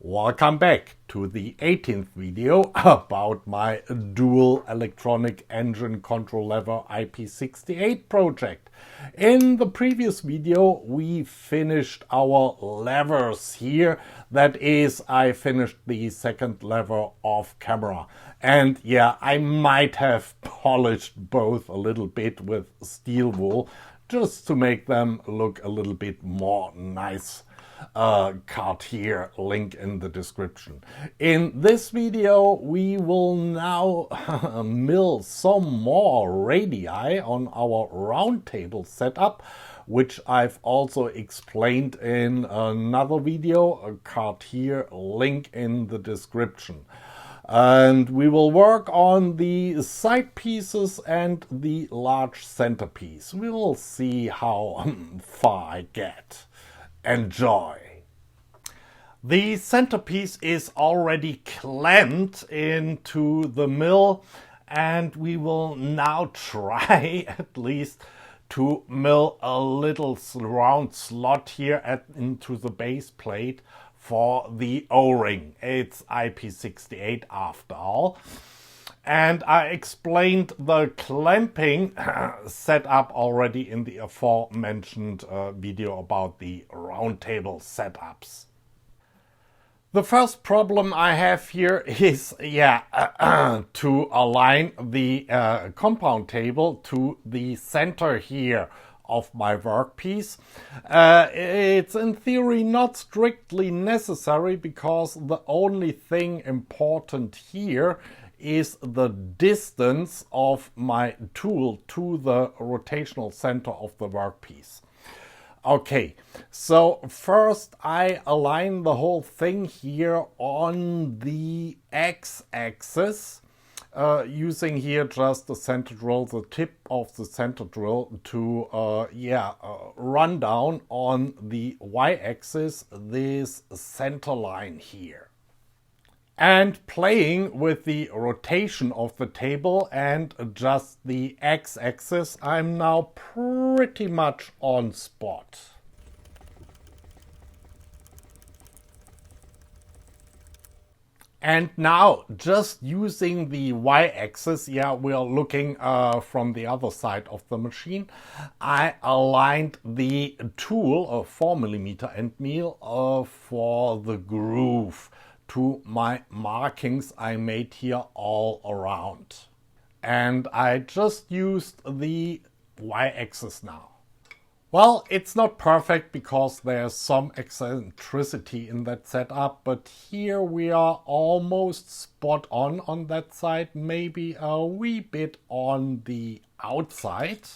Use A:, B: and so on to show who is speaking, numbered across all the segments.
A: Welcome back to the 18th video about my dual electronic engine control lever IP68 project. In the previous video we finished our levers here. That is, I finished the second lever off camera. And yeah, I might have polished both a little bit with steel wool just to make them look a little bit more nice. Card here, link in the description. In this video we will now mill some more radii on our round table setup, which I've also explained in another video. A card here, link in the description. And we will work on the side pieces and the large centerpiece. We will see how far I get. Enjoy! The centerpiece is already clamped into the mill, and we will now try at least to mill a little round slot here into the base plate for the O-ring. It's IP68 after all. And I explained the clamping setup already in the aforementioned video about the round table setups. The first problem I have here is, to align the compound table to the center here of my workpiece. It's in theory not strictly necessary, because the only thing important here is the distance of my tool to the rotational center of the workpiece. Okay, so first I align the whole thing here on the x-axis, using here just the center drill, the tip of the center drill to run down on the y-axis this center line here. And playing with the rotation of the table and adjust the x-axis, I'm now pretty much on spot. And now, just using the y-axis, we are looking from the other side of the machine, I aligned the tool, a 4mm end mill, for the groove to my markings I made here all around. And I just used the y-axis now. Well, it's not perfect because there's some eccentricity in that setup, but here we are almost spot on that side, maybe a wee bit on the outside.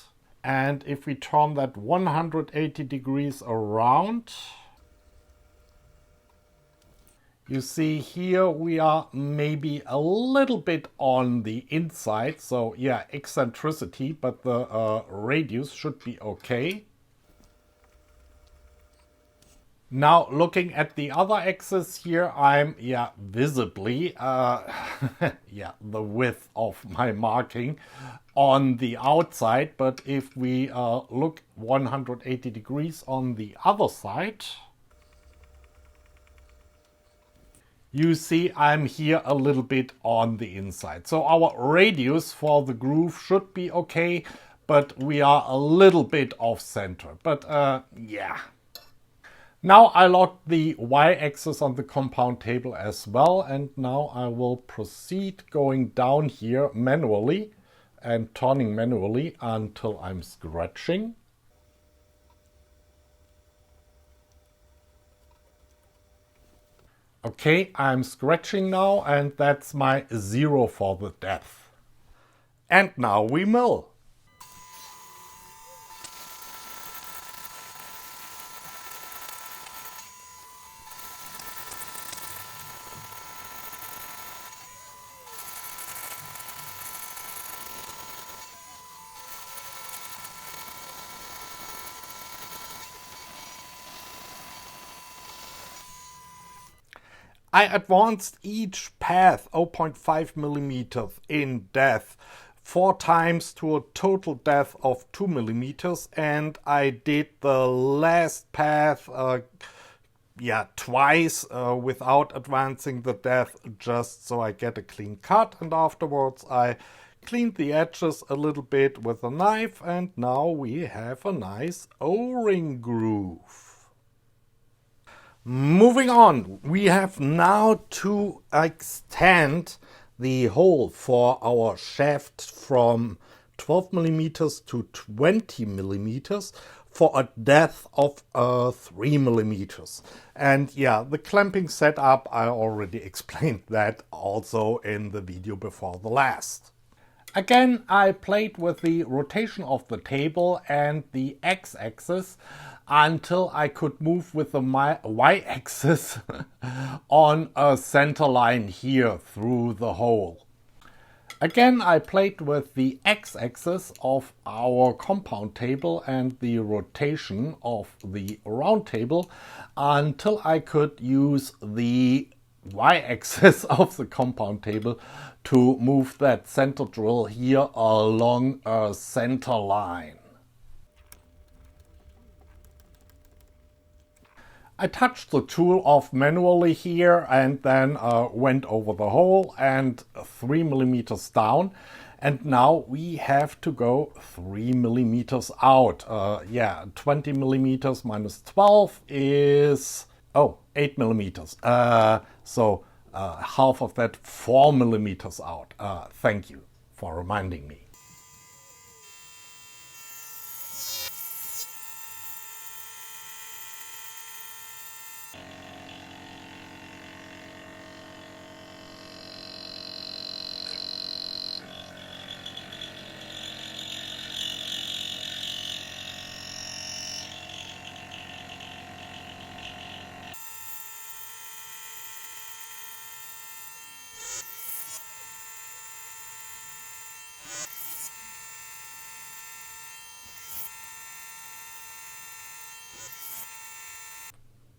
A: And if we turn that 180 degrees around, you see here we are maybe a little bit on the inside, so yeah, eccentricity, but the radius should be okay. Now looking at the other axis here, I'm visibly the width of my marking on the outside, but if we look 180 degrees on the other side, you see I'm here a little bit on the inside. So our radius for the groove should be okay, but we are a little bit off center. But Now I locked the y-axis on the compound table as well, and now I will proceed going down here manually and turning manually until I'm scratching. Okay, I'm scratching now, and that's my 0 for the depth. And now we mill. I advanced each path 0.5 millimeters in depth 4 times to a total depth of 2 millimeters, and I did the last path twice without advancing the depth, just so I get a clean cut, and afterwards I cleaned the edges a little bit with a knife, and now we have a nice O-ring groove. Moving on, we have now to extend the hole for our shaft from 12 millimeters to 20 millimeters for a depth of 3 millimeters. And yeah, the clamping setup, I already explained that also in the video before the last. Again, I played with the rotation of the table and the x-axis until I could move with the y-axis on a center line here through the hole. Again, I played with the x-axis of our compound table and the rotation of the round table until I could use the y-axis of the compound table to move that center drill here along a center line. I touched the tool off manually here and then went over the hole and 3 millimeters down. And now we have to go 3 millimeters out. 20 millimeters minus 12 is, 8 millimeters. So half of that, 4 millimeters out. Thank you for reminding me.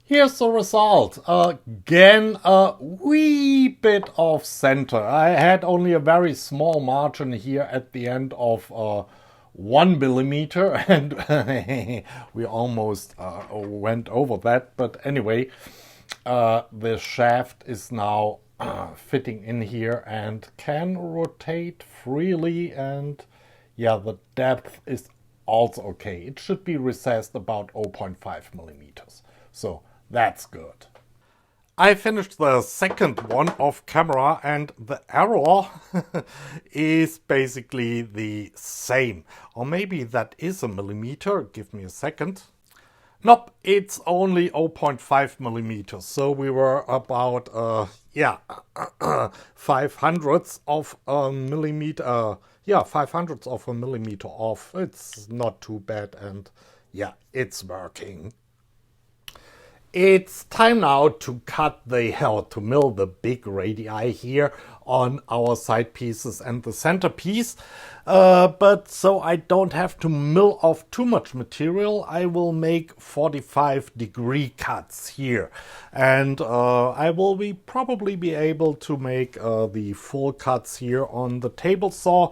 A: Here's the result. Again, a wee bit of center. I had only a very small margin here at the end of 1 millimeter, and we almost went over that. But anyway, the shaft is now fitting in here and can rotate freely, and yeah, the depth is also okay. It should be recessed about 0.5 millimeters. So that's good. I finished the second one off camera and the error is basically the same. Or maybe that is a millimeter. Give me a second. Nope, it's only 0.5 millimeters. So we were about 5/100ths of a millimeter. 5/100ths of a millimeter off. It's not too bad, and yeah, it's working. It's time now to to mill the big radii here on our side pieces and the centerpiece. But so I don't have to mill off too much material, I will make 45-degree cuts here. And I will probably be able to make the full cuts here on the table saw.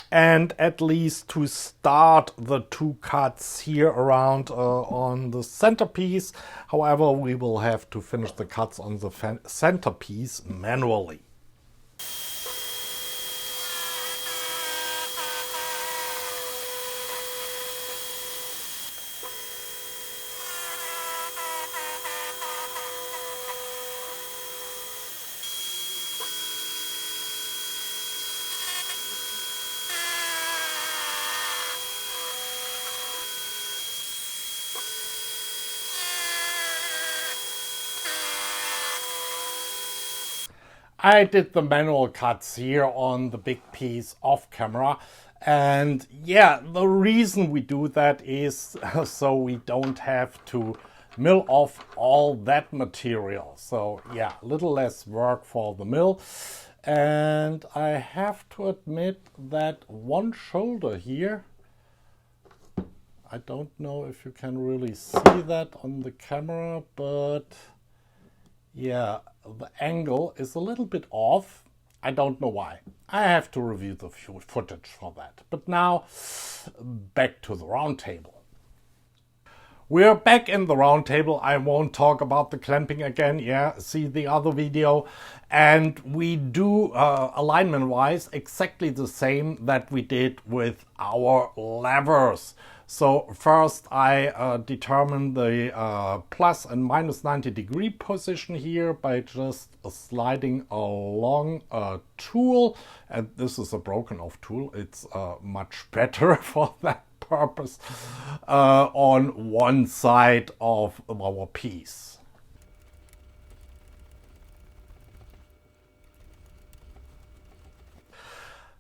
A: And at least to start the 2 cuts here around on the centerpiece. However, we will have to finish the cuts on the centerpiece manually. I did the manual cuts here on the big piece off camera, and yeah, the reason we do that is so we don't have to mill off all that material. So yeah, a little less work for the mill. And I have to admit that one shoulder here, I don't know if you can really see that on the camera, but yeah, the angle is a little bit off. I don't know why. I have to review the footage for that. But now, back to the round table. We're back in the round table. I won't talk about the clamping again. Yeah, see the other video. And we do alignment wise exactly the same that we did with our levers. So first I determine the plus and minus 90-degree position here by just sliding along a tool. And this is a broken off tool. It's much better for that purpose on one side of our piece.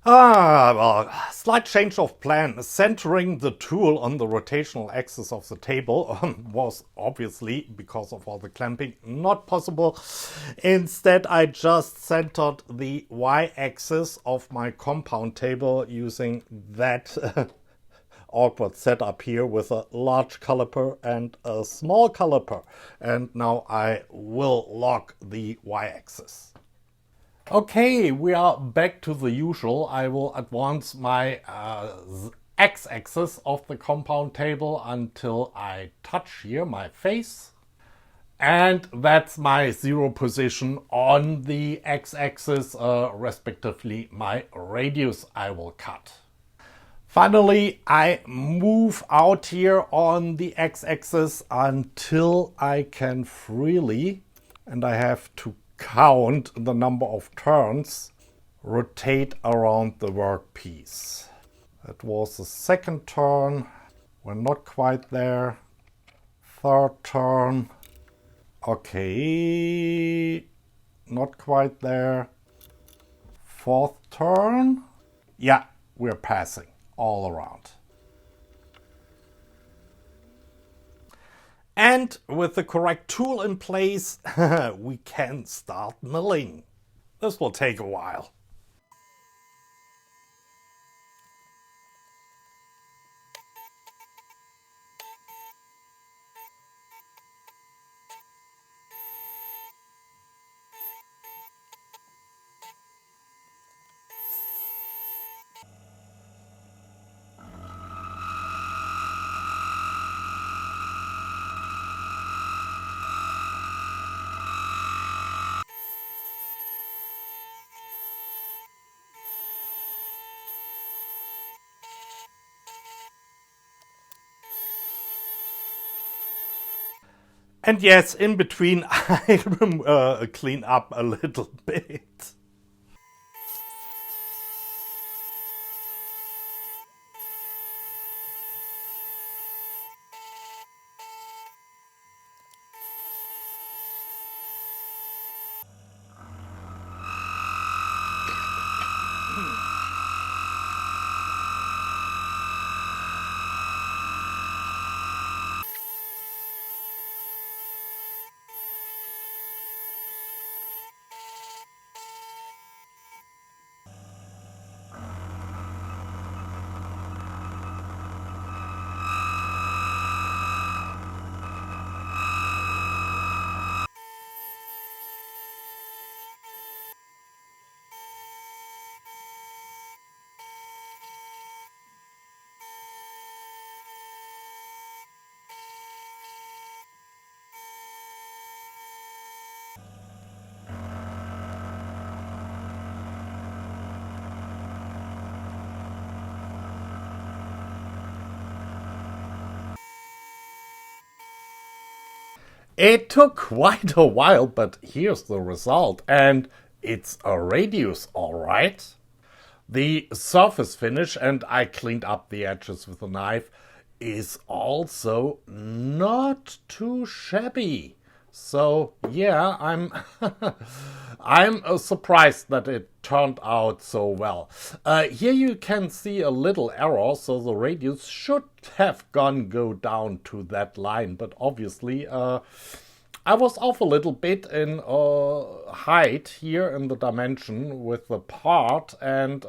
A: Well, slight change of plan. Centering the tool on the rotational axis of the table was obviously, because of all the clamping, not possible. Instead, I just centered the y-axis of my compound table using that awkward setup here with a large caliper and a small caliper. And now I will lock the y-axis. Okay, we are back to the usual. I will advance my x-axis of the compound table until I touch here my face. And that's my 0 position on the x-axis, respectively my radius I will cut. Finally, I move out here on the x-axis until I can freely, and I have to count the number of turns, rotate around the workpiece. That was the second turn. We're not quite there. Third turn. Okay, not quite there. Fourth turn. Yeah, we're passing all around. And with the correct tool in place, we can start milling. This will take a while. And yes, in between I clean up a little bit. It took quite a while, but here's the result. And it's a radius, all right. The surface finish, and I cleaned up the edges with a knife, is also not too shabby. So yeah, I'm I'm surprised that it turned out so well. Here you can see a little error, so the radius should have go down to that line, but obviously I was off a little bit in height here in the dimension with the part, and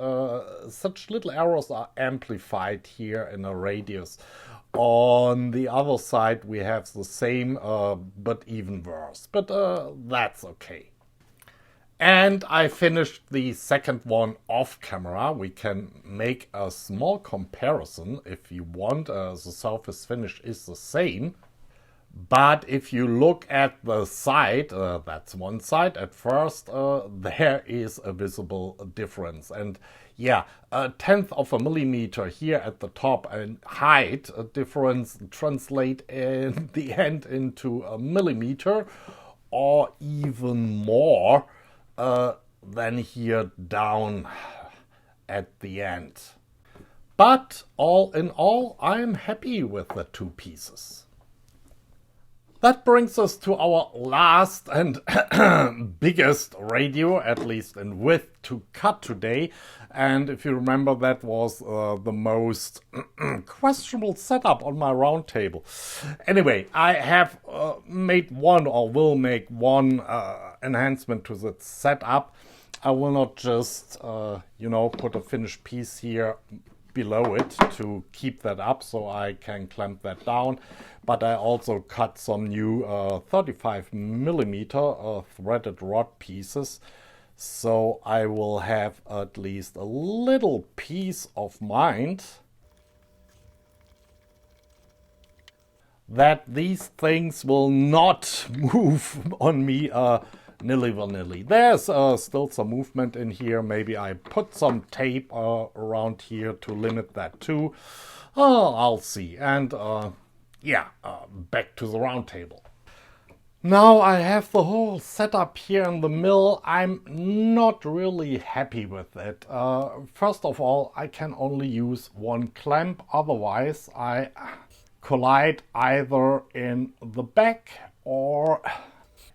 A: such little errors are amplified here in a radius. On the other side we have the same but even worse, but that's okay. And I finished the second one off camera. We can make a small comparison if you want. The surface finish is the same. But if you look at the side, that's one side at first, there is a visible difference. And yeah, a tenth of a millimeter here at the top and height difference translate in the end into a millimeter or even more than here down at the end. But all in all, I'm happy with the two pieces. That brings us to our last and biggest radio, at least in width, to cut today. And if you remember, that was the most questionable setup on my round table. Anyway, I have made one, or will make one enhancement to the setup. I will not just, put a finished piece here below it to keep that up so I can clamp that down, but I also cut some new 35 millimeter threaded rod pieces, so I will have at least a little peace of mind that these things will not move on me nilly-vanilly. There's still some movement in here. Maybe I put some tape around here to limit that too. I'll see. And back to the round table. Now I have the whole setup here in the mill. I'm not really happy with it. First of all, I can only use one clamp. Otherwise, I collide either in the back or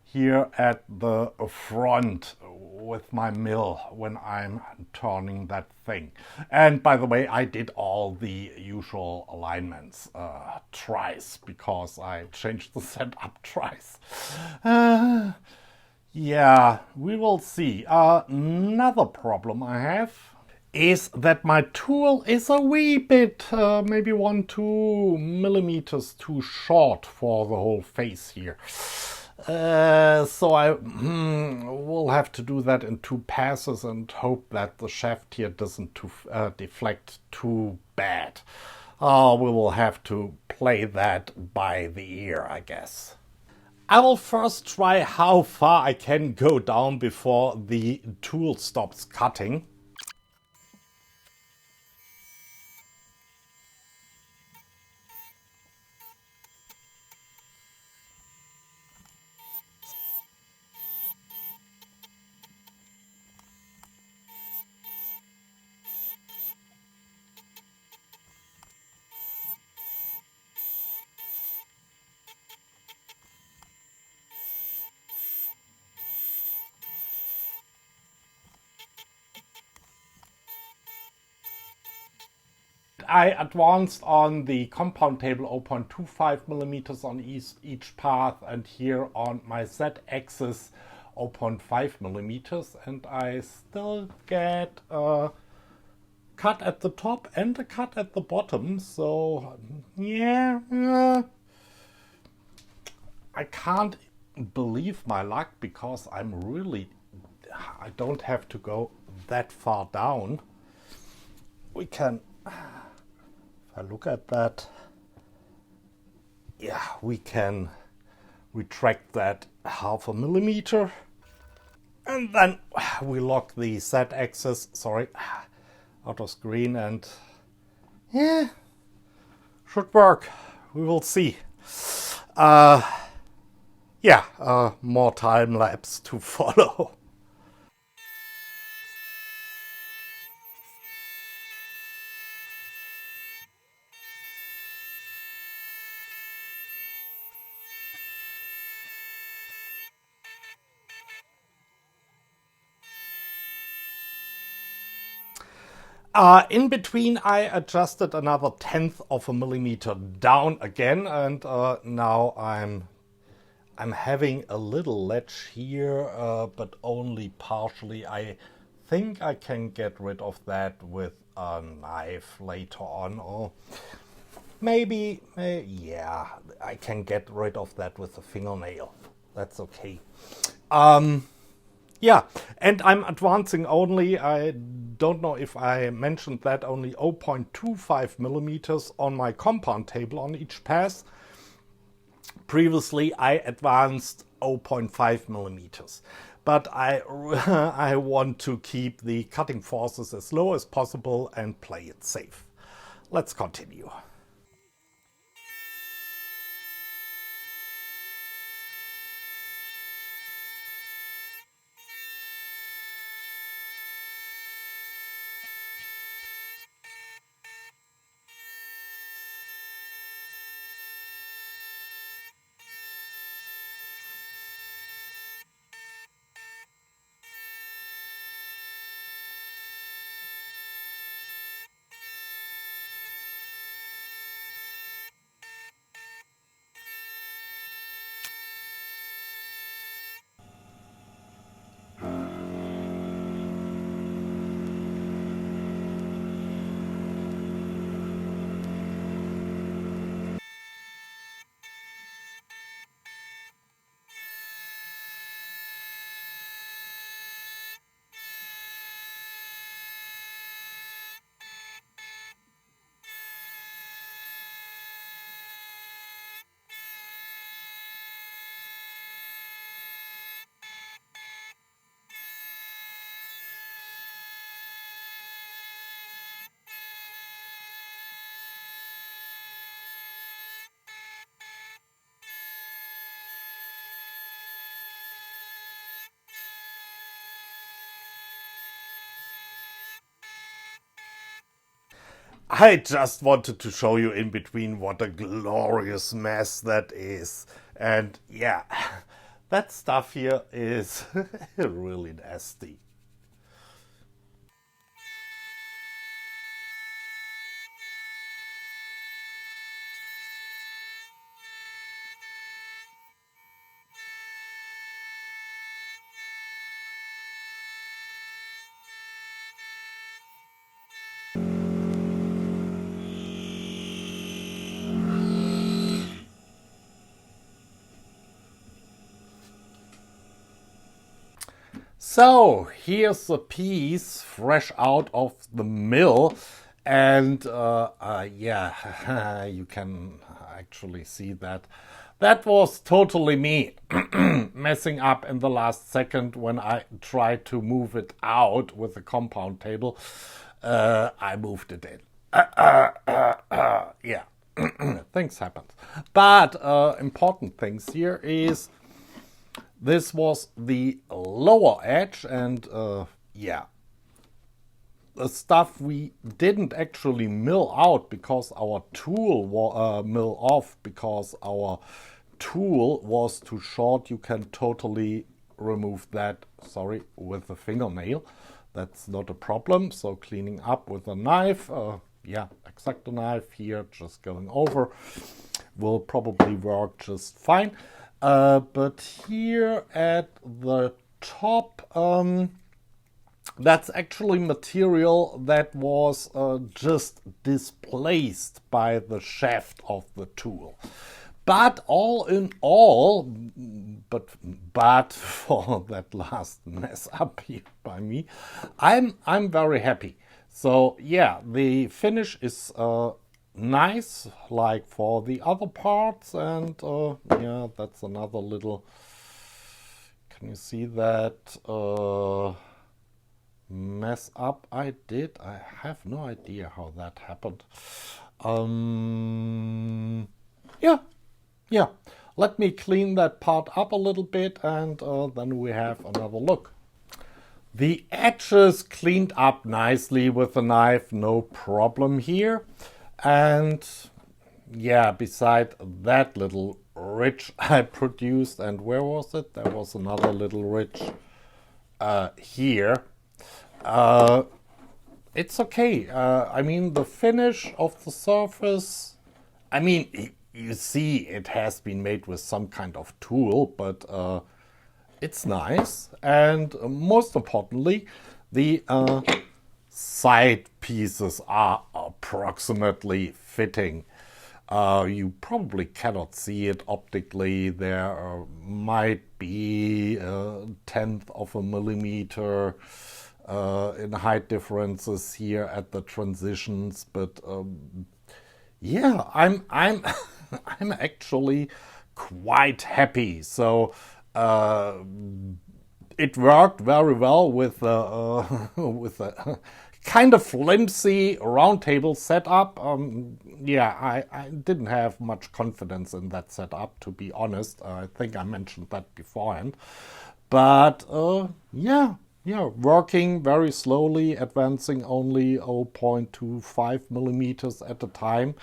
A: here at the front with my mill when I'm turning that thing. And by the way, I did all the usual alignments twice because I changed the setup twice. Yeah, we will see. Another problem I have is that my tool is a wee bit, maybe 1-2 millimeters too short for the whole face here. So I will have to do that in 2 passes and hope that the shaft here doesn't deflect too bad. We will have to play that by the ear, I guess. I will first try how far I can go down before the tool stops cutting. I advanced on the compound table 0.25 millimeters on each path, and here on my Z-axis 0.5 millimeters, and I still get a cut at the top and a cut at the bottom. So yeah, I can't believe my luck because I don't have to go that far down. We can, if I look at that, yeah, we can retract that 0.5 millimeter, and then we lock the Z-axis, out of screen, and yeah, should work. We will see. More time lapse to follow. In between, I adjusted another 1/10 of a millimeter down again, and now I'm having a little ledge here, but only partially. I think I can get rid of that with a knife later on, or maybe, yeah, I can get rid of that with a fingernail. That's okay. Yeah, and I'm advancing only, I don't know if I mentioned that, only 0.25 millimeters on my compound table on each pass. Previously, I advanced 0.5 millimeters, but I want to keep the cutting forces as low as possible and play it safe. Let's continue. I just wanted to show you in between what a glorious mess that is. And yeah, that stuff here is really nasty. So here's a piece fresh out of the mill, and yeah, you can actually see that. That was totally me messing up in the last second when I tried to move it out with the compound table. I moved it in. Yeah, things happened. But important things here is this was the lower edge, and yeah, the stuff we didn't actually mill out because our tool mill off because our tool was too short. You can totally remove that, sorry, with a fingernail. That's not a problem. So cleaning up with a knife, yeah, X-Acto knife here, just going over, will probably work just fine. But here at the top, that's actually material that was just displaced by the shaft of the tool. But all in all, but for that last mess up here by me, I'm very happy. So yeah, the finish is nice, like for the other parts, and yeah, that's another little. Can you see that mess up I did? I have no idea how that happened. Yeah. Yeah, let me clean that part up a little bit, and then we have another look. The edges cleaned up nicely with the knife, no problem here. And yeah, beside that little ridge I produced, and where was it? There was another little ridge here. It's okay. I mean, the finish of the surface, I mean, you see it has been made with some kind of tool, but it's nice. And most importantly, the side pieces are approximately fitting. You probably cannot see it optically. There might be a tenth of a millimeter in height differences here at the transitions, but yeah, I'm I'm actually quite happy. So it worked very well with with a kind of flimsy roundtable setup. Yeah, I didn't have much confidence in that setup, to be honest. I think I mentioned that beforehand. But yeah, working very slowly, advancing only 0.25 millimeters at a time,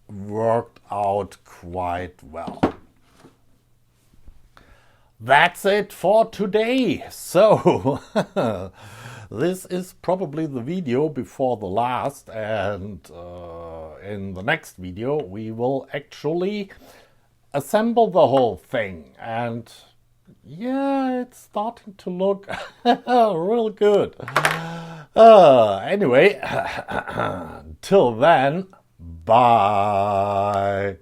A: worked out quite well. That's it for today. So this is probably the video before the last, and in the next video we will actually assemble the whole thing, and yeah, it's starting to look real good. Anyway, till then, bye.